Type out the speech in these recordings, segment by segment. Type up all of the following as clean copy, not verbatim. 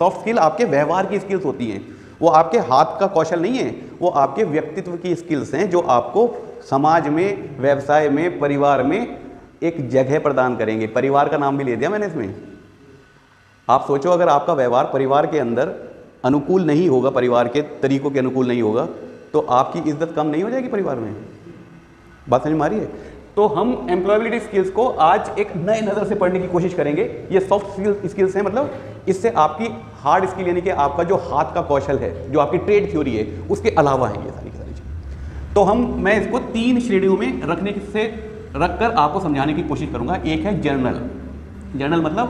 Soft skill आपके व्यवहार की स्किल्स होती हैं, वो आपके हाथ का कौशल नहीं है, वो आपके व्यक्तित्व की स्किल्स हैं जो आपको समाज में, व्यवसाय में, परिवार में एक जगह प्रदान करेंगे। परिवार का नाम भी ले दिया मैंने इसमें। आप सोचो अगर आपका व्यवहार परिवार के अंदर अनुकूल नहीं होगा, परिवार के तरीकों के अनुकूल नहीं होगा, तो आपकी इज्जत कम नहीं हो जाएगी परिवार में। बात समझ में आ रही है? तो हम एम्प्लॉयबिलिटी स्किल्स को आज एक नए नज़र से पढ़ने की कोशिश करेंगे। ये सॉफ्ट स्किल्स हैं, मतलब इससे आपकी हार्ड स्किल यानी कि आपका जो हाथ का कौशल है, जो आपकी ट्रेड थ्योरी है, उसके अलावा है ये सारी की सारी चीज़। तो मैं इसको 3 श्रेणियों में रखकर आपको समझाने की कोशिश करूंगा। एक है जर्नल। जर्नल मतलब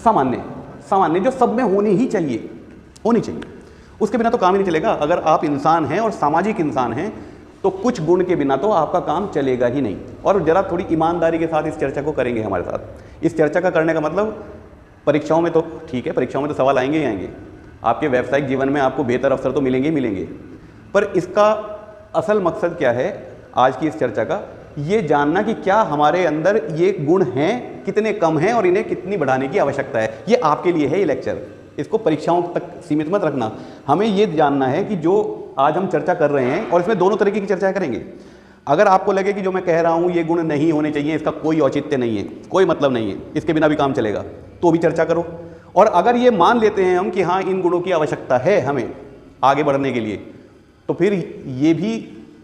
सामान्य जो सब में होनी चाहिए। उसके बिना तो काम ही नहीं चलेगा। अगर आप इंसान हैं और सामाजिक इंसान हैं तो कुछ गुण के बिना तो आपका काम चलेगा ही नहीं। और ज़रा थोड़ी ईमानदारी के साथ इस चर्चा को करेंगे हमारे साथ। इस चर्चा का करने का मतलब, परीक्षाओं में तो ठीक है, परीक्षाओं में तो सवाल आएंगे ही आएंगे, आपके व्यावसायिक जीवन में आपको बेहतर अवसर तो मिलेंगे ही मिलेंगे, पर इसका असल मकसद क्या है आज की इस चर्चा का, ये जानना कि क्या हमारे अंदर ये गुण हैं, कितने कम हैं और इन्हें कितनी बढ़ाने की आवश्यकता है। ये आपके लिए है ये लेक्चर, इसको परीक्षाओं तक सीमित मत रखना। हमें ये जानना है कि जो आज हम चर्चा कर रहे हैं, और इसमें दोनों तरीके की चर्चा करेंगे। अगर आपको लगे कि जो मैं कह रहा हूँ ये गुण नहीं होने चाहिए, इसका कोई औचित्य नहीं है, कोई मतलब नहीं है, इसके बिना भी काम चलेगा, तो भी चर्चा करो। और अगर ये मान लेते हैं हम कि हाँ इन गुणों की आवश्यकता है हमें आगे बढ़ने के लिए, तो फिर ये भी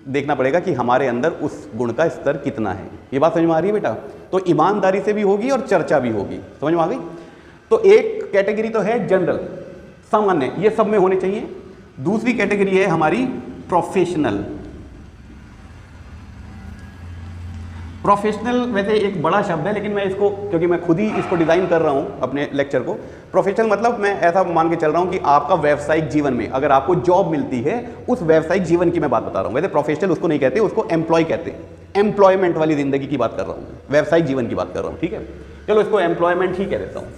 देखना पड़ेगा कि हमारे अंदर उस गुण का स्तर कितना है। ये बात समझ में आ रही है बेटा? तो ईमानदारी से भी होगी और चर्चा भी होगी। समझ में आ गई? तो एक कैटेगरी तो है जनरल, सामान्य, ये सब में होने चाहिए। दूसरी कैटेगरी है हमारी प्रोफेशनल। प्रोफेशनल वैसे एक बड़ा शब्द है, लेकिन मैं इसको, क्योंकि मैं खुद ही इसको डिज़ाइन कर रहा हूँ अपने लेक्चर को। प्रोफेशनल मतलब मैं ऐसा मान के चल रहा हूँ कि आपका व्यावसायिक जीवन में अगर आपको जॉब मिलती है, उस व्यावसायिक जीवन की मैं बात बता रहा हूँ। वैसे प्रोफेशनल उसको नहीं कहते, उसको एम्प्लॉय कहते हैं। एम्प्लॉयमेंट वाली जिंदगी की बात कर रहा हूँ, व्यावसायिक जीवन की बात कर रहा हूँ, ठीक है? चलो इसको एम्प्लॉयमेंट ही कह देता हूँ।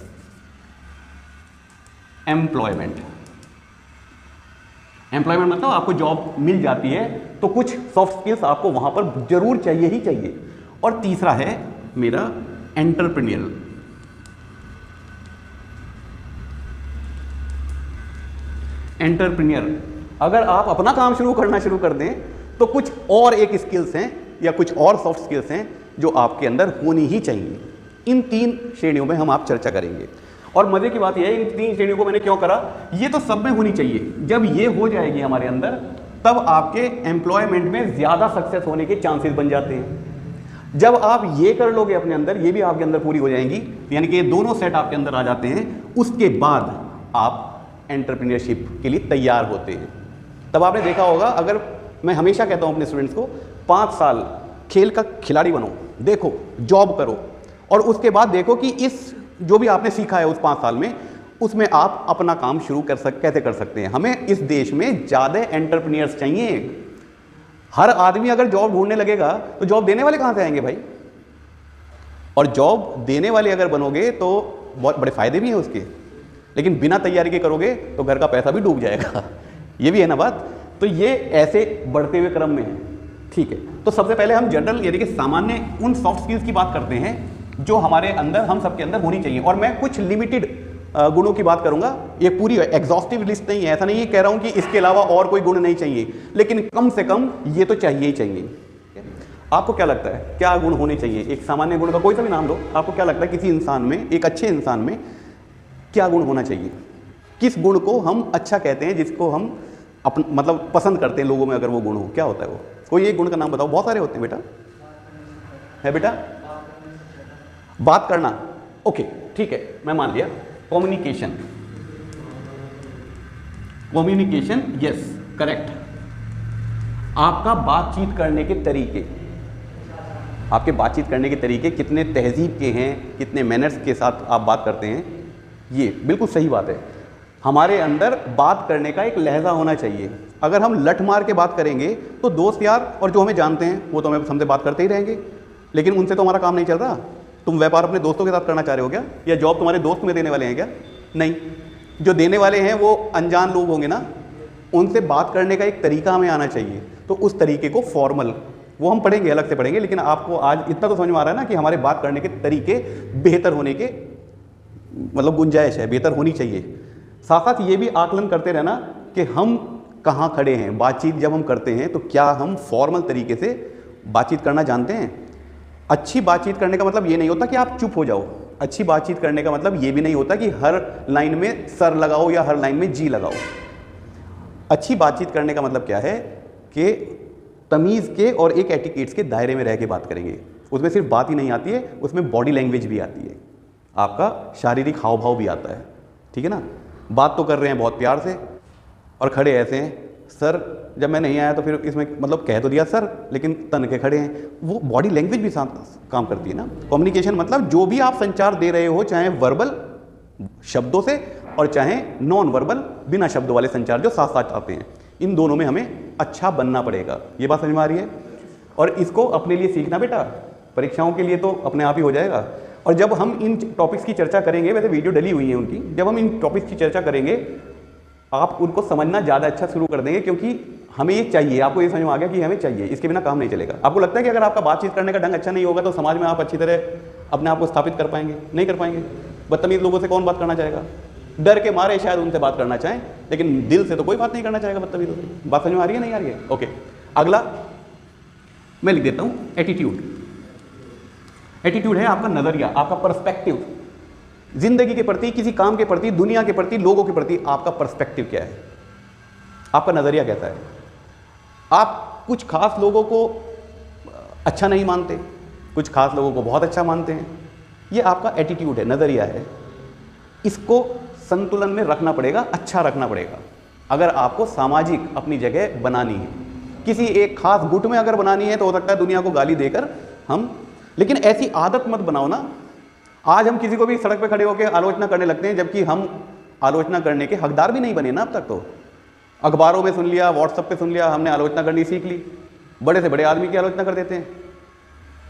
एम्प्लॉयमेंट मतलब आपको जॉब मिल जाती है तो कुछ सॉफ्ट स्किल्स आपको वहां पर जरूर चाहिए ही चाहिए। और तीसरा है मेरा एंटरप्रेन्योर। अगर आप अपना काम शुरू कर दें तो कुछ और एक स्किल्स हैं या कुछ और सॉफ्ट स्किल्स हैं जो आपके अंदर होनी ही चाहिए। इन 3 श्रेणियों में हम आप चर्चा करेंगे। और मजे की बात यह है, इन 3 श्रेणियों को मैंने क्यों करा, ये तो सब में होनी चाहिए। जब ये हो जाएगी हमारे अंदर, तब आपके एम्प्लॉयमेंट में ज़्यादा सक्सेस होने के चांसेस बन जाते हैं। जब आप ये कर लोगे अपने अंदर, ये भी आपके अंदर पूरी हो जाएंगी, यानी कि ये दोनों सेट आपके अंदर आ जाते हैं, उसके बाद आप एंटरप्रेन्योरशिप के लिए तैयार होते हैं। तब आपने देखा होगा, अगर मैं हमेशा कहता हूँ अपने स्टूडेंट्स को, 5 साल खेल का खिलाड़ी बनो, देखो जॉब करो, और उसके बाद देखो कि इस जो भी आपने सीखा है उस 5 साल में, उसमें आप अपना काम शुरू कैसे कर सकते हैं। हमें इस देश में ज़्यादा एंटरप्रेन्योर्स चाहिए। हर आदमी अगर जॉब ढूंढने लगेगा तो जॉब देने वाले कहाँ से आएंगे भाई? और जॉब देने वाले अगर बनोगे तो बहुत बड़े फायदे भी हैं उसके, लेकिन बिना तैयारी के करोगे तो घर का पैसा भी डूब जाएगा। ये भी है ना बात? तो ये ऐसे बढ़ते हुए क्रम में है, ठीक है? तो सबसे पहले हम जनरल यानी कि सामान्य उन सॉफ्ट स्किल्स की बात करते हैं जो हमारे अंदर, हम सबके अंदर होनी चाहिए। और मैं कुछ लिमिटेड गुणों की बात करूंगा। ये पूरी एग्जॉस्टिव लिस्ट नहीं है, ऐसा नहीं कह रहा हूं कि इसके अलावा और कोई गुण नहीं चाहिए, लेकिन कम से कम ये तो चाहिए ही चाहिए। आपको क्या लगता है क्या गुण होने चाहिए? एक सामान्य गुण का कोई सा भी नाम दो। आपको क्या लगता है किसी इंसान में, एक अच्छे इंसान में क्या गुण होना चाहिए? किस गुण को हम अच्छा कहते हैं, जिसको हम मतलब पसंद करते हैं लोगों में? अगर वो गुण हो, क्या होता है वो? कोई एक गुण का नाम बताओ। बहुत सारे होते हैं बेटा, है बेटा? बात करना, ओके ठीक है, मैं मान लिया। Communication, yes correct. आपका बातचीत करने के तरीके, आपके बातचीत करने के तरीके कितने तहजीब के हैं, कितने मैनर्स के साथ आप बात करते हैं, ये बिल्कुल सही बात है। हमारे अंदर बात करने का एक लहजा होना चाहिए। अगर हम लठ मार के बात करेंगे तो दोस्त यार और जो हमें जानते हैं वो तो हमें हमसे बात करते ही रहेंगे, लेकिन उनसे तो हमारा काम नहीं चल रहा। तुम व्यापार अपने दोस्तों के साथ करना चाह रहे हो क्या? या जॉब तुम्हारे दोस्त में देने वाले हैं क्या? नहीं, जो देने वाले हैं वो अनजान लोग होंगे ना, उनसे बात करने का एक तरीका हमें आना चाहिए। तो उस तरीके को फॉर्मल, वो हम पढ़ेंगे, अलग से पढ़ेंगे, लेकिन आपको आज इतना तो समझ में आ रहा है ना कि हमारे बात करने के तरीके बेहतर होने के मतलब गुंजाइश है, बेहतर होनी चाहिए। साथ साथ ये भी आकलन करते रहना कि हम कहाँ खड़े हैं। बातचीत जब हम करते हैं तो क्या हम फॉर्मल तरीके से बातचीत करना जानते हैं। अच्छी बातचीत करने का मतलब ये नहीं होता कि आप चुप हो जाओ। अच्छी बातचीत करने का मतलब ये भी नहीं होता कि हर लाइन में सर लगाओ या हर लाइन में जी लगाओ। अच्छी बातचीत करने का मतलब क्या है कि तमीज़ के और एक एटिकेट्स के दायरे में रह के बात करेंगे। उसमें सिर्फ बात ही नहीं आती है, उसमें बॉडी लैंग्वेज भी आती है, आपका शारीरिक हाव भाव भी आता है। ठीक है ना। बात तो कर रहे हैं बहुत प्यार से और खड़े ऐसे हैं, सर जब मैं नहीं आया तो फिर इसमें मतलब कह तो दिया सर, लेकिन तन के खड़े हैं। वो बॉडी लैंग्वेज भी साथ काम करती है ना। कम्युनिकेशन मतलब जो भी आप संचार दे रहे हो, चाहे वर्बल शब्दों से और चाहे नॉन वर्बल बिना शब्दों वाले संचार जो साथ साथ आते हैं, इन दोनों में हमें अच्छा बनना पड़ेगा। ये बात समझ में आ रही है। और इसको अपने लिए सीखना बेटा, परीक्षाओं के लिए तो अपने आप ही हो जाएगा। और जब हम इन टॉपिक्स की चर्चा करेंगे, वैसे वीडियो डली हुई है उनकी, जब हम इन टॉपिक्स की चर्चा करेंगे आप उनको समझना ज़्यादा अच्छा शुरू कर देंगे, क्योंकि हमें ये चाहिए। आपको ये समझ में आ गया कि हमें चाहिए, इसके बिना काम नहीं चलेगा। आपको लगता है कि अगर आपका बातचीत करने का ढंग अच्छा नहीं होगा तो समाज में आप अच्छी तरह अपने आप को स्थापित कर पाएंगे? नहीं कर पाएंगे। बदतमीज लोगों से कौन बात करना चाहेगा? डर के मारे शायद उनसे बात करना चाहें, लेकिन दिल से तो कोई बात नहीं करना चाहेगा बदतमीजों से। बात समझ में आ रही है नहीं आ रही है? ओके, अगला मैं लिख देता हूँ एटीट्यूड। एटीट्यूड है आपका नजरिया, आपका पर्सपेक्टिव। जिंदगी के प्रति, किसी काम के प्रति, दुनिया के प्रति, लोगों के प्रति आपका पर्सपेक्टिव क्या है, आपका नजरिया कैसा है। आप कुछ खास लोगों को अच्छा नहीं मानते, कुछ खास लोगों को बहुत अच्छा मानते हैं। ये आपका एटीट्यूड है, नजरिया है। इसको संतुलन में रखना पड़ेगा, अच्छा रखना पड़ेगा, अगर आपको सामाजिक अपनी जगह बनानी है। किसी एक खास गुट में अगर बनानी है तो हो सकता है दुनिया को गाली देकर हम, लेकिन ऐसी आदत मत बनाओ ना। आज हम किसी को भी सड़क पे खड़े होकर आलोचना करने लगते हैं, जबकि हम आलोचना करने के हकदार भी नहीं बने ना अब तक। तो अखबारों में सुन लिया, व्हाट्सएप पे सुन लिया, हमने आलोचना करनी सीख ली। बड़े से बड़े आदमी की आलोचना कर देते हैं,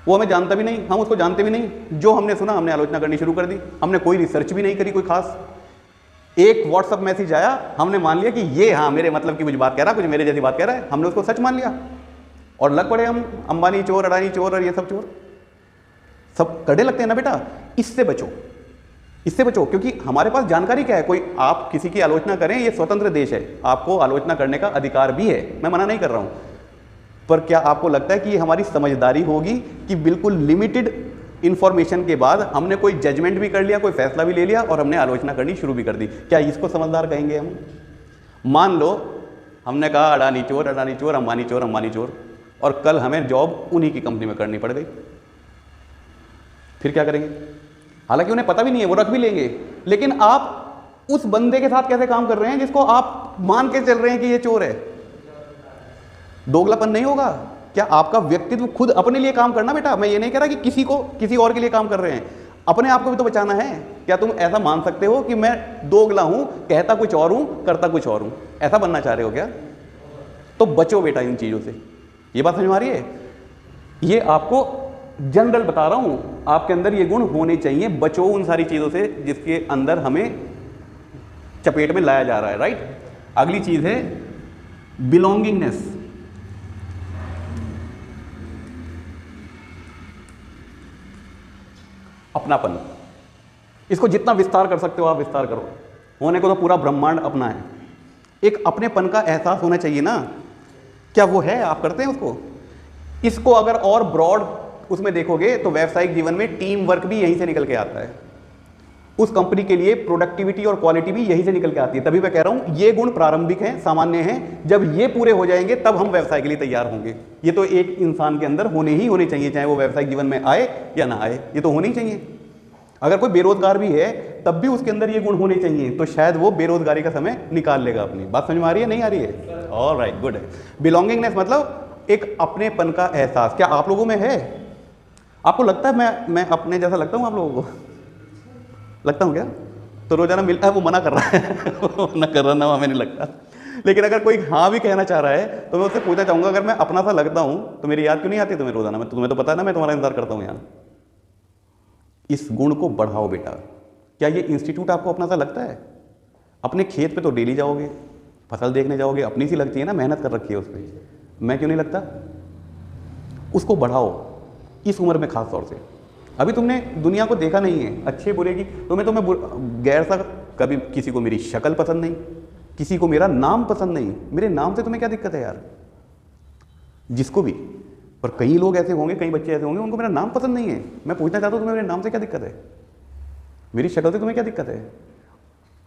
वो हमें जानता भी नहीं, हम उसको जानते भी नहीं। जो हमने सुना हमने आलोचना करनी शुरू कर दी। हमने कोई रिसर्च भी नहीं करी कोई खास। एक व्हाट्सएप मैसेज आया, हमने मान लिया कि ये हाँ मेरे मतलब की कुछ बात कह रहा, कुछ मेरे जैसी बात कह रहा है, हमने उसको सच मान लिया और लग पड़े हम अंबानी चोर, अडानी चोर और ये सब चोर सब करने लगते हैं ना बेटा। इससे बचो, इससे बचो, क्योंकि हमारे पास जानकारी क्या है। कोई आप किसी की आलोचना करें, ये स्वतंत्र देश है, आपको आलोचना करने का अधिकार भी है, मैं मना नहीं कर रहा हूं। पर क्या आपको लगता है कि ये हमारी समझदारी होगी कि बिल्कुल लिमिटेड इंफॉर्मेशन के बाद हमने कोई जजमेंट भी कर लिया, कोई फैसला भी ले लिया और हमने आलोचना करनी शुरू भी कर दी? क्या इसको समझदार कहेंगे हम? मान लो हमने कहा अडानी चोर, अडानी चोर, अंबानी चोर, अंबानी चोर, और कल हमें जॉब उन्हीं की कंपनी में करनी पड़ गई, फिर क्या करेंगे? हालांकि उन्हें पता भी नहीं है, वो रख भी लेंगे, लेकिन आप उस बंदे के साथ कैसे काम कर रहे हैं जिसको आप मान के चल रहे हैं कि ये चोर है? दोगलापन नहीं होगा क्या? आपका व्यक्तित्व खुद अपने लिए काम करना बेटा। मैं ये नहीं कह रहा कि किसी को किसी और के लिए काम कर रहे हैं, अपने आप को भी तो बचाना है। क्या तुम ऐसा मान सकते हो कि मैं दोगला हूं, कहता कुछ और हूं, करता कुछ और हूं? ऐसा बनना चाह रहे हो क्या? तो बचो बेटा इन चीजों से। ये बात समझ में आ रही है? ये आपको जनरल बता रहा हूं, आपके अंदर ये गुण होने चाहिए। बचो उन सारी चीजों से जिसके अंदर हमें चपेट में लाया जा रहा है, राइट। अगली चीज है बिलोंगिंगनेस। अपनापन। इसको जितना विस्तार कर सकते हो आप विस्तार करो। होने को तो पूरा ब्रह्मांड अपना है। एक अपनेपन का एहसास होना चाहिए ना। क्या वो है? आप करते हैं उसको? इसको अगर और ब्रॉड उसमें देखोगे तो व्यावसायिक जीवन में टीम वर्क भी यहीं से निकल के आता है। उस कंपनी के लिए प्रोडक्टिविटी और क्वालिटी भी यहीं से निकल के आती है। तभी मैं कह रहा हूं ये गुण प्रारंभिक हैं, सामान्य हैं। जब ये पूरे हो जाएंगे तब हम व्यवसाय के लिए तैयार होंगे। ये तो एक इंसान के अंदर होने चाहिए, चाहे वो व्यावसायिक जीवन में आए या ना आए, ये तो होने ही चाहिए। अगर कोई बेरोजगार भी है तब भी उसके अंदर ये गुण होने चाहिए, तो शायद वो बेरोजगारी का समय निकाल लेगा अपनी। बात समझ में आ रही है नहीं आ रही है? ऑलराइट, गुड है। बिलोंगिंगनेस मतलब एक अपनेपन का एहसास। क्या आप लोगों में है? आपको लगता है मैं अपने जैसा लगता हूं आप लोगों को? लगता हूं क्या? तो रोजाना मिलता है, वो मना कर रहा है मना कर रहा ना, हमें नहीं लगता। लेकिन अगर कोई हाँ भी कहना चाह रहा है तो मैं उससे पूछना चाहूंगा, अगर मैं अपना सा लगता हूं तो मेरी याद क्यों नहीं आती तुम्हें रोजाना? तुम्हें तो पता है ना मैं तुम्हारा इंतजार करता हूं यहाँ। इस गुण को बढ़ाओ बेटा। क्या ये इंस्टीट्यूट आपको अपना सा लगता है? अपने खेत पे तो डेली जाओगे, फसल देखने जाओगे, अपनी सी लगती है ना, मेहनत कर रखी है उस पर। मैं क्यों नहीं लगता? उसको बढ़ाओ इस उम्र में खास तौर से। अभी तुमने दुनिया को देखा नहीं है, अच्छे बुरे की। तुम्हें गैर सा कभी किसी को मेरी शक्ल पसंद नहीं, किसी को मेरा नाम पसंद नहीं। मेरे नाम से तुम्हें क्या दिक्कत है यार, जिसको भी। पर कई लोग ऐसे होंगे, कई बच्चे ऐसे होंगे उनको मेरा नाम पसंद नहीं है। मैं पूछना चाहता हूँ तुम्हें मेरे नाम से क्या दिक्कत है, मेरी शक्ल से तुम्हें क्या दिक्कत है।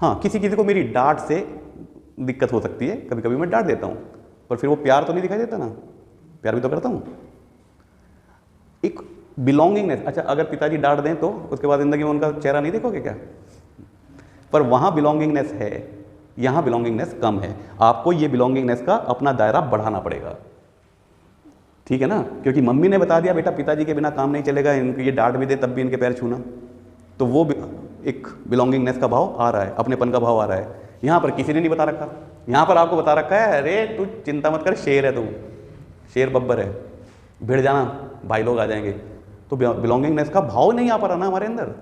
हाँ, किसी किसी को मेरी डांट से दिक्कत हो सकती है, कभी कभी मैं डांट देता हूँ, पर फिर वो प्यार तो नहीं दिखाई देता ना, प्यार भी तो करता हूँ। एक बिलोंगिंगनेस, अच्छा अगर पिताजी डांट दें तो उसके बाद ज़िंदगी में उनका चेहरा नहीं देखोगे क्या, पर वहाँ बिलोंगिंगनेस है, यहाँ बिलोंगिंगनेस कम है। आपको ये बिलोंगिंगनेस का अपना दायरा बढ़ाना पड़ेगा, ठीक है ना। क्योंकि मम्मी ने बता दिया बेटा पिताजी के बिना काम नहीं चलेगा, इनके ये डांट भी दे तब भी इनके पैर छूना, तो वो एक बिलोंगिंगनेस का भाव आ रहा है, अपनेपन का भाव आ रहा है। यहाँ पर किसी ने नहीं बता रखा, यहाँ पर आपको बता रखा है अरे तू चिंता मत कर, शेर है तू, शेर बब्बर है, भिड़ जाना भाई लोग आ जाएंगे। तो बिलोंगिंगनेस का भाव नहीं आ पा रहा ना हमारे अंदर।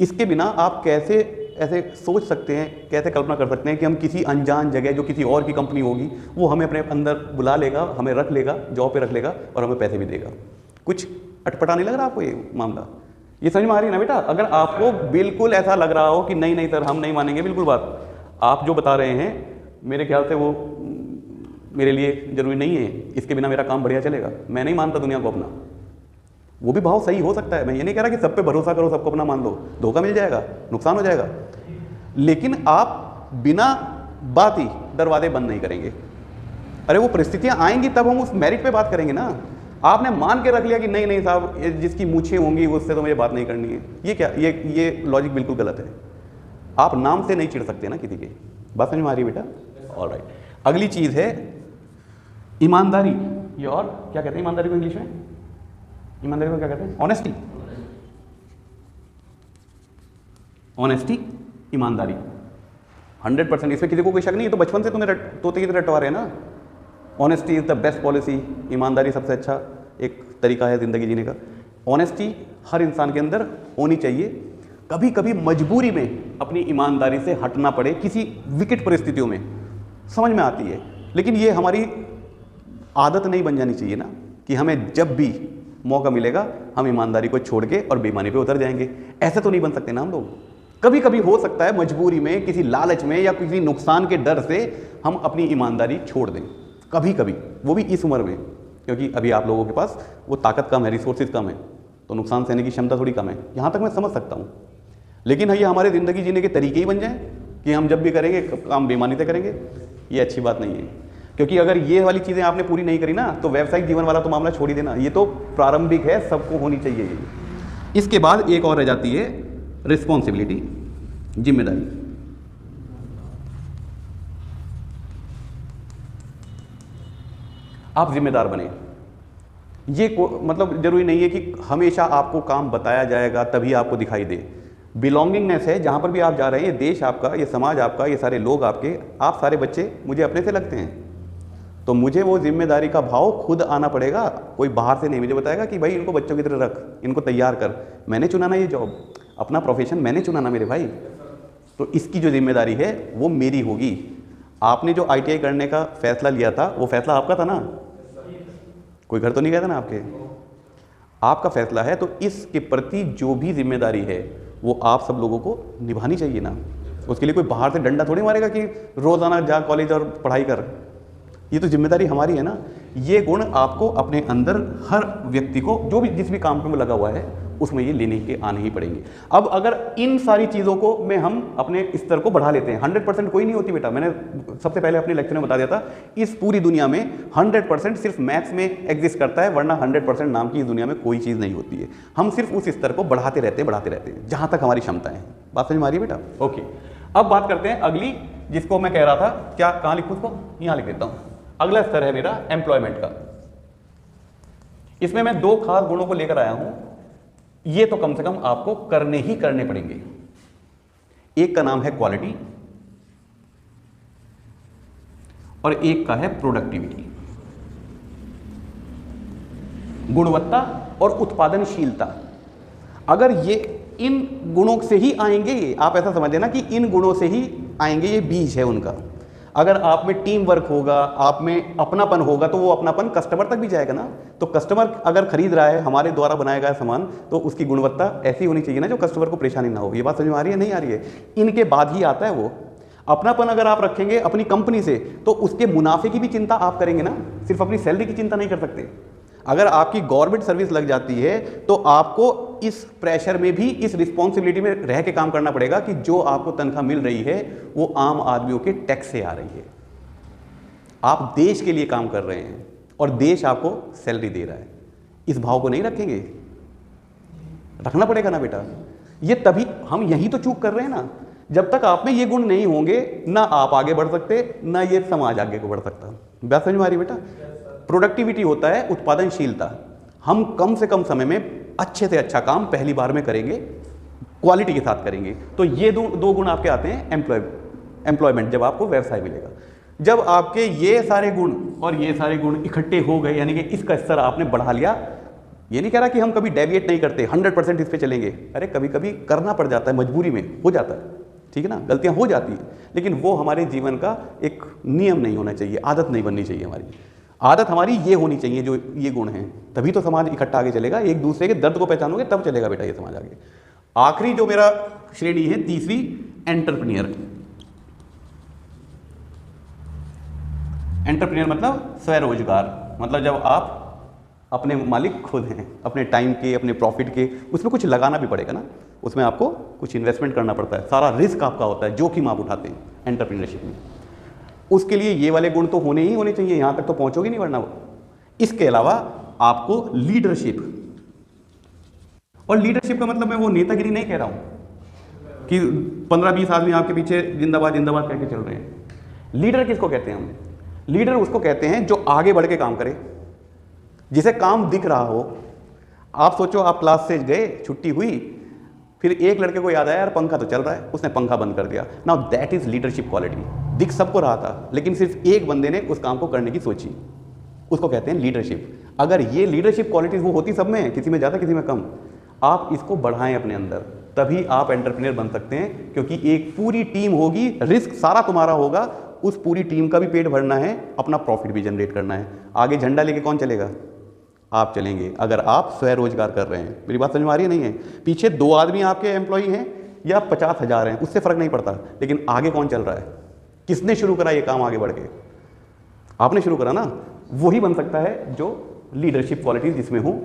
इसके बिना आप कैसे ऐसे सोच सकते हैं, कैसे कल्पना कर सकते हैं कि हम किसी अनजान जगह जो किसी और की कंपनी होगी वो हमें अपने अंदर बुला लेगा, हमें रख लेगा, जॉब पे रख लेगा और हमें पैसे भी देगा। कुछ अटपटा नहीं लग रहा आपको ये मामला? ये समझ में आ रही है ना बेटा? अगर आपको बिल्कुल ऐसा लग रहा हो कि नहीं नहीं सर हम नहीं मानेंगे, बिल्कुल बात आप जो बता रहे हैं मेरे ख्याल से वो मेरे लिए ज़रूरी नहीं है, इसके बिना मेरा काम बढ़िया चलेगा, मैं नहीं मानता दुनिया को अपना। वो भी भाव सही हो सकता है, मैं ये नहीं कह रहा कि सब पे भरोसा करो, सबको अपना मान लो, धोखा मिल जाएगा, नुकसान हो जाएगा। लेकिन आप बिना बात ही दरवाजे बंद नहीं करेंगे। अरे वो परिस्थितियां आएंगी तब हम उस मेरिट पे बात करेंगे ना। आपने मान के रख लिया कि नहीं नहीं साहब जिसकी मूछें होंगी उससे तो मुझे बात नहीं करनी है, ये क्या, ये लॉजिक बिल्कुल गलत है। आप नाम से नहीं चिढ़ सकते ना किसी के। बात समझ में आ रही है बेटा? ऑलराइट। अगली चीज़ है ईमानदारी, ये और क्या कहते हैं ईमानदारी को इंग्लिश में? ईमानदारी को क्या कहते हैं? ऑनेस्टी। ऑनेस्टी, ईमानदारी 100%, इसमें किसी को कोई शक नहीं है। तो बचपन से तुम्हें तोते की तरह रटवा रहे हैं ना। Honesty is the best policy, ईमानदारी सबसे अच्छा एक तरीका है ज़िंदगी जीने का। ऑनेस्टी हर इंसान के अंदर होनी चाहिए। कभी कभी मजबूरी में अपनी ईमानदारी से हटना पड़े किसी विकट परिस्थितियों में, समझ में आती है, लेकिन ये हमारी आदत नहीं बन जानी चाहिए ना कि हमें जब भी मौका मिलेगा हम ईमानदारी को छोड़ के और बेईमानी पे उतर जाएंगे। ऐसे तो नहीं बन सकते ना हम लोग। कभी कभी हो सकता है मजबूरी में, किसी लालच में या किसी नुकसान के डर से हम अपनी ईमानदारी छोड़ दें, कभी कभी, वो भी इस उम्र में, क्योंकि अभी आप लोगों के पास वो ताकत कम है, रिसोर्सेज कम है, तो नुकसान सहने की क्षमता थोड़ी कम है। यहाँ तक मैं समझ सकता हूँ। लेकिन ये हमारे ज़िंदगी जीने के तरीके ही बन जाए कि हम जब भी करेंगे काम बेईमानी से करेंगे, ये अच्छी बात नहीं है। क्योंकि अगर ये वाली चीज़ें आपने पूरी नहीं करी ना तो व्यावसायिक जीवन वाला तो मामला छोड़ ही देना, ये तो प्रारंभिक है, सबको होनी चाहिए ये। इसके बाद एक और रह जाती है रिस्पॉन्सिबिलिटी, जिम्मेदारी। आप जिम्मेदार बने। ये मतलब जरूरी नहीं है कि हमेशा आपको काम बताया जाएगा तभी आपको दिखाई दे। बिलोंगिंगनेस है, जहाँ पर भी आप जा रहे हैं, ये देश आपका, ये समाज आपका, ये सारे लोग आपके, आप सारे बच्चे मुझे अपने से लगते हैं, तो मुझे वो जिम्मेदारी का भाव खुद आना पड़ेगा। कोई बाहर से नहीं मुझे बताएगा कि भाई इनको बच्चों की तरह रख, इनको तैयार कर। मैंने चुना ना ये जॉब, अपना प्रोफेशन मैंने चुना ना मेरे भाई, तो इसकी जो जिम्मेदारी है वो मेरी होगी। आपने जो ITI करने का फैसला लिया था वो फैसला आपका था ना, कोई घर तो नहीं गया था ना आपके, आपका फैसला है। तो इसके प्रति जो भी जिम्मेदारी है वो आप सब लोगों को निभानी चाहिए ना। उसके लिए कोई बाहर से डंडा थोड़ी मारेगा कि रोज़ाना जा कॉलेज और पढ़ाई कर। ये तो जिम्मेदारी हमारी है ना। ये गुण आपको अपने अंदर हर व्यक्ति को जो भी जिस भी काम पे लगा हुआ है उसमें ये लेने के आने ही पड़ेंगे। अब अगर इन सारी चीज़ों को में हम अपने स्तर को बढ़ा लेते हैं, 100% कोई नहीं होती बेटा। मैंने सबसे पहले अपने लेक्चर में बता दिया था, इस पूरी दुनिया में 100% सिर्फ मैथ्स में एग्जिस्ट करता है, वरना 100% नाम की इस दुनिया में कोई चीज़ नहीं होती है। हम सिर्फ उस स्तर को बढ़ाते रहते हैं जहाँ तक हमारी क्षमता है। बात समझ में आ रही है बेटा? ओके, अब बात करते हैं अगली, जिसको मैं कह रहा था, क्या कहाँ लिखूँ उसको? यहाँ लिख देता हूँ। अगला स्तर है मेरा एम्प्लॉयमेंट का। इसमें मैं 2 खास गुणों को लेकर आया हूं, ये तो कम से कम आपको करने ही करने पड़ेंगे। एक का नाम है क्वालिटी और एक का है प्रोडक्टिविटी, गुणवत्ता और उत्पादनशीलता। अगर ये इन गुणों से ही आएंगे, आप ऐसा समझ लेना कि इन गुणों से ही आएंगे, ये बीज है उनका। अगर आप में टीम वर्क होगा, आप में अपनापन होगा, तो वो अपनापन कस्टमर तक भी जाएगा ना। तो कस्टमर अगर खरीद रहा है हमारे द्वारा बनाया गया सामान, तो उसकी गुणवत्ता ऐसी होनी चाहिए ना जो कस्टमर को परेशानी ना हो। ये बात समझ में आ रही है? नहीं आ रही है? इनके बाद ही आता है वो अपनापन। अगर आप रखेंगे अपनी कंपनी से, तो उसके मुनाफे की भी चिंता आप करेंगे ना, सिर्फ अपनी सैलरी की चिंता नहीं कर सकते। अगर आपकी गवर्नमेंट सर्विस लग जाती है तो आपको इस प्रेशर में भी, इस रिस्पॉन्सिबिलिटी में रह के काम करना पड़ेगा कि जो आपको तनख्वाह मिल रही है वो आम आदमियों के टैक्स से आ रही है। आप देश के लिए काम कर रहे हैं और देश आपको सैलरी दे रहा है। इस भाव को नहीं रखेंगे? रखना पड़ेगा ना बेटा। ये तभी हम यही तो चूक कर रहे हैं ना। जब तक आप में ये गुण नहीं होंगे, ना आप आगे बढ़ सकते, ना ये समाज आगे को बढ़ सकता। बात समझ में आ रही बेटा? प्रोडक्टिविटी होता है उत्पादनशीलता। हम कम से कम समय में अच्छे से अच्छा काम पहली बार में करेंगे, क्वालिटी के साथ करेंगे। तो ये दो गुण आपके आते हैं एम्प्लॉयमेंट, जब आपको व्यवसाय मिलेगा। जब आपके ये सारे गुण और ये सारे गुण इकट्ठे हो गए, यानी कि इसका स्तर आपने बढ़ा लिया। ये नहीं कह रहा कि हम कभी डेविएट नहीं करते, 100% इस पे चलेंगे। अरे कभी कभी करना पड़ जाता है, मजबूरी में हो जाता है, ठीक है ना, गलतियां हो जाती है, लेकिन वो हमारे जीवन का एक नियम नहीं होना चाहिए, आदत नहीं बननी चाहिए। हमारी आदत हमारी ये होनी चाहिए, जो ये गुण हैं, तभी तो समाज इकट्ठा आगे चलेगा। एक दूसरे के दर्द को पहचानोगे तब चलेगा बेटा ये समाज आगे। आखिरी जो मेरा श्रेणी है, तीसरी, एंटरप्रेन्योर। एंटरप्रेन्योर मतलब स्वरोजगार, मतलब जब आप अपने मालिक खुद हैं, अपने टाइम के, अपने प्रॉफिट के। उसमें कुछ लगाना भी पड़ेगा ना, उसमें आपको कुछ इन्वेस्टमेंट करना पड़ता है, सारा रिस्क आपका होता है, जोखिम आप उठाते हैं एंटरप्रेन्योरशिप में। उसके लिए ये वाले गुण तो होने ही होने चाहिए, यहाँ तक तो पहुँचोगे नहीं वरना। इसके अलावा आपको लीडरशिप, और लीडरशिप का मतलब मैं वो नेतागिरी नहीं कह रहा हूँ कि 15-20 आदमी आपके पीछे जिंदाबाद जिंदाबाद कहकर चल रहे हैं। लीडर किसको कहते हैं हम? लीडर उसको कहते हैं जो आगे बढ़ के काम करे, जिसे काम दिख रहा हो। आप सोचो, आप क्लास से गए, छुट्टी हुई, फिर एक लड़के को याद आया यार पंखा तो चल रहा है, उसने पंखा बंद कर दिया। Now that is leadership quality. दिख सबको रहा था, लेकिन सिर्फ एक बंदे ने उस काम को करने की सोची, उसको कहते हैं लीडरशिप। अगर ये लीडरशिप क्वालिटीज वो होती सब में, किसी में ज़्यादा किसी में कम, आप इसको बढ़ाएं अपने अंदर, तभी आप एंटरप्रेन्योर बन सकते हैं। क्योंकि एक पूरी टीम होगी, रिस्क सारा तुम्हारा होगा, उस पूरी टीम का भी पेट भरना है, अपना प्रॉफिट भी जनरेट करना है। आगे झंडा लेके कौन चलेगा? आप चलेंगे, अगर आप स्वरोजगार कर रहे हैं। मेरी बात समझ में आ रही है? नहीं है? पीछे 2 आदमी आपके एम्प्लॉई हैं या 50,000 हैं, उससे फर्क नहीं पड़ता, लेकिन आगे कौन चल रहा है? किसने शुरू करा ये काम आगे बढ़ के? आपने शुरू करा ना। वही बन सकता है जो लीडरशिप क्वालिटीज जिसमें हो।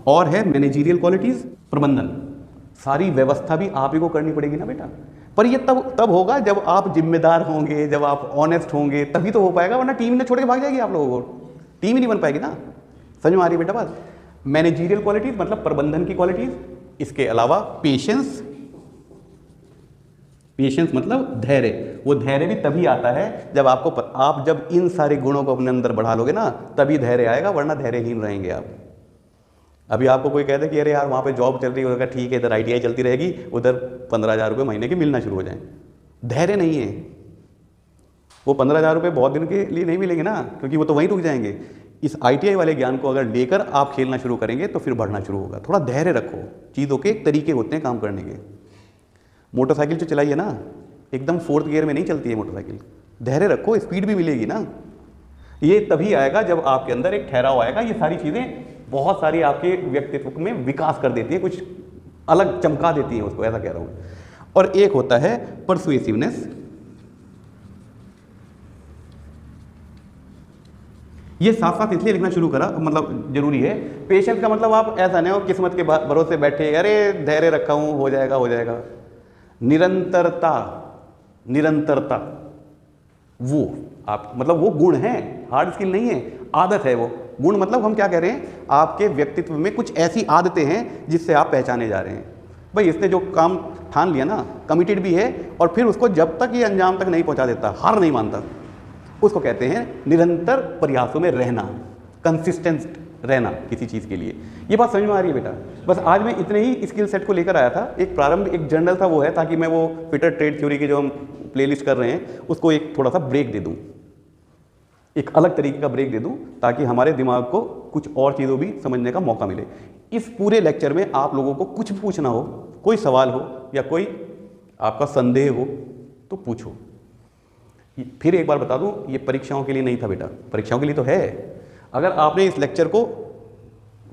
और है मैनेजीरियल क्वालिटीज, प्रबंधन। सारी व्यवस्था भी आप ही को करनी पड़ेगी ना बेटा। पर ये तब होगा जब आप जिम्मेदार होंगे, जब आप ऑनेस्ट होंगे, तभी तो हो पाएगा, वरना टीम ने छोड़ के भाग जाएगी आप लोगों को, टीम ही नहीं बन पाएगी ना। समझ में आ रही है बेटा बात? मैनेजीरियल क्वालिटीज मतलब प्रबंधन की क्वालिटीज। इसके अलावा पेशेंस, पेशेंस मतलब धैर्य। वो धैर्य भी तभी आता है जब आप जब इन सारे गुणों को अपने अंदर बढ़ा लोगे ना, तभी धैर्य आएगा, वरना धैर्यहीन रहेंगे आप। अभी आपको कोई कहता है कि अरे यार वहाँ पे जॉब चल रही है, ठीक है, इधर ITI चलती रहेगी, उधर 15,000 रुपये महीने के मिलना शुरू हो जाए। धैर्य नहीं है। वो 15,000 रुपये बहुत दिन के लिए नहीं मिलेंगे ना, क्योंकि वो तो वहीं रुक जाएंगे। इस ITI वाले ज्ञान को अगर लेकर आप खेलना शुरू करेंगे तो फिर बढ़ना शुरू होगा। थोड़ा धैर्य रखो, चीज़ों के एक तरीके होते हैं काम करने के। मोटरसाइकिल जो चलाइए ना, एकदम 4th गियर में नहीं चलती है मोटरसाइकिल। धैर्य रखो, स्पीड भी मिलेगी ना। ये तभी आएगा जब आपके अंदर एक ठहराव आएगा। ये सारी चीज़ें बहुत सारी आपके व्यक्तित्व में विकास कर देती है, कुछ अलग चमका देती है उसको, ऐसा कह रहा हूँ। और एक होता है परसुएसिवनेस। ये साथ साथ इसलिए लिखना शुरू करा, मतलब जरूरी है। पेशेंस का मतलब आप ऐसा नहीं हो किस्मत के भरोसे बैठे, अरे धैर्य रखा हूँ, हो जाएगा हो जाएगा। निरंतरता, निरंतरता वो आप मतलब वो गुण है, हार्ड स्किल नहीं है, आदत है वो। गुण मतलब हम क्या कह रहे हैं, आपके व्यक्तित्व में कुछ ऐसी आदतें हैं जिससे आप पहचाने जा रहे हैं। भाई इसने जो काम ठान लिया ना, कमिटेड भी है, और फिर उसको जब तक ये अंजाम तक नहीं पहुंचा देता, हार नहीं मानता, उसको कहते हैं निरंतर प्रयासों में रहना, कंसिस्टेंट रहना किसी चीज़ के लिए। ये बात समझ में आ रही है बेटा? बस आज मैं इतने ही स्किल सेट को लेकर आया था। एक प्रारंभ, एक जर्नल था, वो है ताकि मैं वो पीटर ट्रेड थ्योरी की जो हम प्लेलिस्ट कर रहे हैं उसको एक थोड़ा सा ब्रेक दे दूँ, एक अलग तरीके का ब्रेक दे दूं, ताकि हमारे दिमाग को कुछ और चीज़ों भी समझने का मौका मिले। इस पूरे लेक्चर में आप लोगों को कुछ पूछना हो, कोई सवाल हो या कोई आपका संदेह हो तो पूछो। फिर एक बार बता दूं, ये परीक्षाओं के लिए नहीं था बेटा, परीक्षाओं के लिए तो है। अगर आपने इस लेक्चर को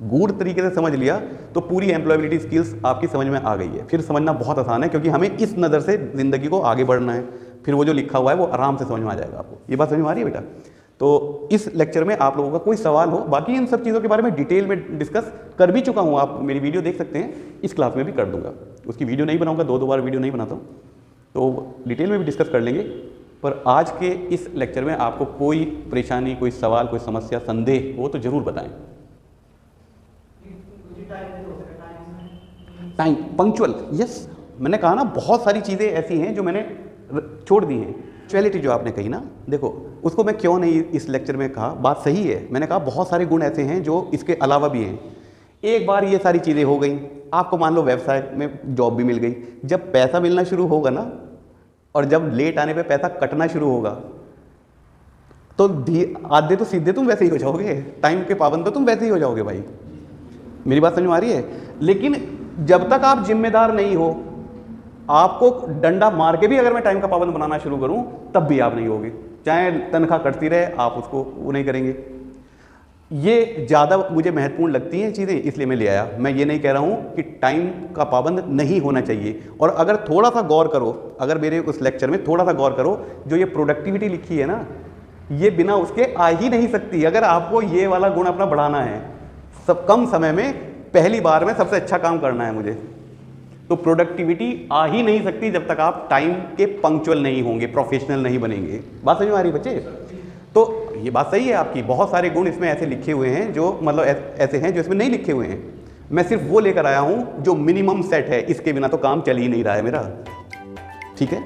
गूढ़ तरीके से समझ लिया तो पूरी एम्प्लॉयबिलिटी स्किल्स आपकी समझ में आ गई है। फिर समझना बहुत आसान है, क्योंकि हमें इस नज़र से ज़िंदगी को आगे बढ़ना है। फिर वो जो लिखा हुआ है वो आराम से समझ में आ जाएगा आपको। ये बात समझ में आ रही है बेटा? तो इस लेक्चर में आप लोगों का कोई सवाल हो, बाकी इन सब चीज़ों के बारे में डिटेल में डिस्कस कर भी चुका हूँ, आप मेरी वीडियो देख सकते हैं, इस क्लास में भी कर दूंगा। उसकी वीडियो नहीं बनाऊंगा, दो बार वीडियो नहीं बनाता हूँ, तो डिटेल में भी डिस्कस कर लेंगे। पर आज के इस लेक्चर में आपको कोई परेशानी, कोई सवाल, कोई समस्या, संदेह हो तो ज़रूर बताएं। टाइम पंक्चुअल, यस, मैंने कहा ना बहुत सारी चीज़ें ऐसी हैं जो मैंने छोड़ दी हैं। पंक्चुअलिटी जो आपने कही ना, देखो उसको मैं क्यों नहीं इस लेक्चर में कहा, बात सही है। मैंने कहा बहुत सारे गुण ऐसे हैं जो इसके अलावा भी हैं। एक बार ये सारी चीज़ें हो गई, आपको मान लो व्यवसाय में जॉब भी मिल गई, जब पैसा मिलना शुरू होगा ना, और जब लेट आने पे पैसा कटना शुरू होगा, तो आधे तो सीधे तुम वैसे ही हो जाओगे, टाइम के पाबंद तो तुम वैसे ही हो जाओगे भाई। मेरी बात समझ में आ रही है? लेकिन जब तक आप जिम्मेदार नहीं हो, आपको डंडा मार के भी अगर मैं टाइम का पाबंद बनाना शुरू करूं तब भी आप नहीं होगे, चाहे तनख्वाह कटती रहे, आप उसको वो नहीं करेंगे। ये ज़्यादा मुझे महत्वपूर्ण लगती हैं चीज़ें, इसलिए मैं ले आया। मैं ये नहीं कह रहा हूँ कि टाइम का पाबंद नहीं होना चाहिए। और अगर थोड़ा सा गौर करो, अगर मेरे उस लेक्चर में थोड़ा सा गौर करो, जो ये प्रोडक्टिविटी लिखी है ना, ये बिना उसके आ ही नहीं सकती। अगर आपको ये वाला गुण अपना बढ़ाना है, सब कम समय में पहली बार में सबसे अच्छा काम करना है मुझे, तो प्रोडक्टिविटी आ ही नहीं सकती जब तक आप टाइम के पंक्चुअल नहीं होंगे, प्रोफेशनल नहीं बनेंगे। बात समझ में आ रही बच्चे? तो ये बात सही है आपकी, बहुत सारे गुण इसमें ऐसे लिखे हुए हैं जो मतलब ऐसे हैं जो इसमें नहीं लिखे हुए हैं। मैं सिर्फ वो लेकर आया हूँ जो मिनिमम सेट है, इसके बिना तो काम चल ही नहीं रहा है मेरा। ठीक है,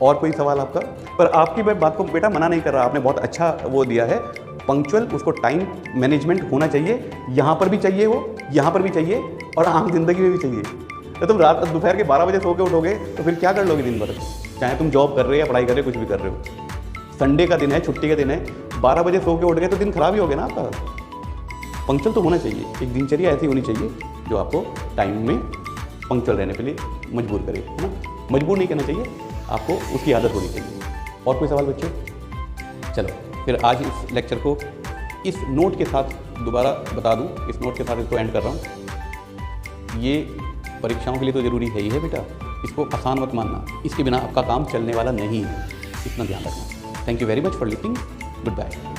और कोई सवाल आपका? पर आपकी बात को बेटा मना नहीं कर रहा, आपने बहुत अच्छा वो दिया है पंक्चुअल, उसको टाइम मैनेजमेंट होना चाहिए, यहाँ पर भी चाहिए, वो यहाँ पर भी चाहिए, और आम जिंदगी में भी चाहिए। तो तुम रात दोपहर के 12 बजे सो के उठोगे तो फिर क्या कर लोगे दिन भर? चाहे तुम जॉब कर रहे हो या पढ़ाई कर रहे हो, कुछ भी कर रहे हो, संडे का दिन है, छुट्टी का दिन है, 12 बजे सो के उठ गए तो दिन खराब ही हो गया ना आपका। पंक्चुअल तो होना चाहिए, एक दिनचर्या ऐसी होनी चाहिए जो आपको टाइम में पंक्चुअल रहने के लिए मजबूर करे, है ना? मजबूर नहीं करना चाहिए, आपको उसकी आदत होनी चाहिए। और कोई सवाल बच्चों? चलो फिर आज इस लेक्चर को इस नोट के साथ दोबारा बता दूं, इस नोट के साथ इसको एंड कर रहा हूं। ये परीक्षाओं के लिए तो ज़रूरी है ही है बेटा, इसको आसान मत मानना, इसके बिना आपका काम चलने वाला नहीं है, इतना ध्यान रखना। Thank you very much for listening, good bye.